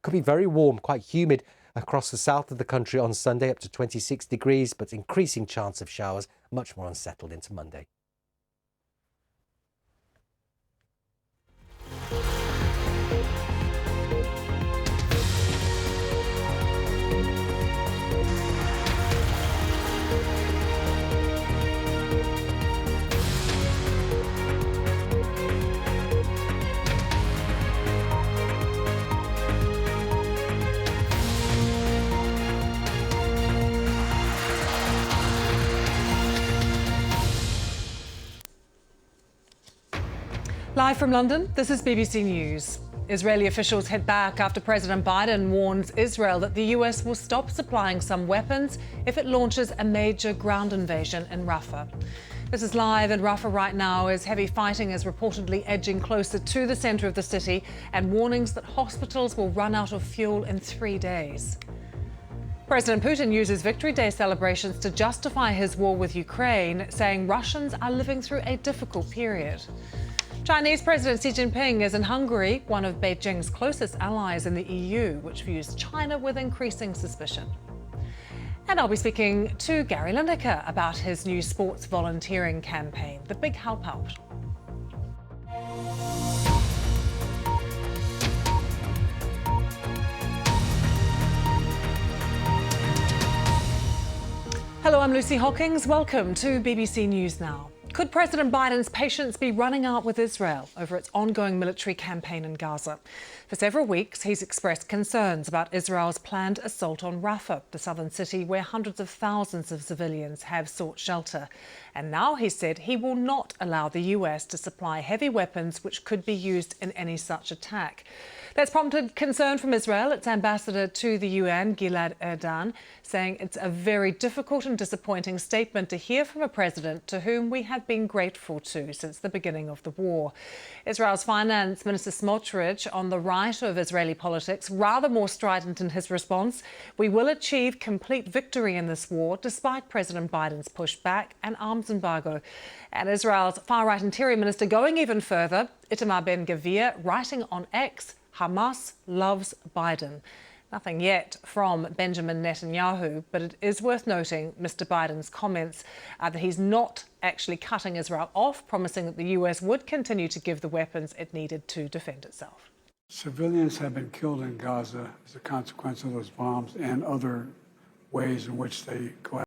Could be very warm, quite humid across the south of the country on Sunday, up to 26 degrees, but increasing chance of showers, much more unsettled into Monday. Live from London, this is BBC News. Israeli officials head back after President Biden warns Israel that the US will stop supplying some weapons if it launches a major ground invasion in Rafah. This is live in Rafah right now as heavy fighting is reportedly edging closer to the centre of the city and warnings that hospitals will run out of fuel in 3 days. President Putin uses Victory Day celebrations to justify his war with Ukraine, saying Russians are living through a difficult period. Chinese President Xi Jinping is in Hungary, one of Beijing's closest allies in the EU, which views China with increasing suspicion. And I'll be speaking to Gary Lineker about his new sports volunteering campaign, The Big Help Out. Hello, I'm Lucy Hockings. Welcome to BBC News Now. Could President Biden's patience be running out with Israel over its ongoing military campaign in Gaza? For several weeks, he's expressed concerns about Israel's planned assault on Rafah, the southern city where hundreds of thousands of civilians have sought shelter. And now he said he will not allow the US to supply heavy weapons which could be used in any such attack. That's prompted concern from Israel. Its ambassador to the UN, Gilad Erdan, saying it's a very difficult and disappointing statement to hear from a president to whom we have been grateful to since the beginning of the war. Israel's Finance Minister Smotrich, on the right of Israeli politics, rather more strident in his response. We will achieve complete victory in this war, despite President Biden's pushback and arms embargo. And Israel's far-right Interior Minister going even further, Itamar Ben-Gvir, writing on X, Hamas loves Biden. Nothing yet from Benjamin Netanyahu, but it is worth noting Mr. Biden's comments that he's not actually cutting Israel off, promising that the US would continue to give the weapons it needed to defend itself. Civilians have been killed in Gaza as a consequence of those bombs and other ways in which they go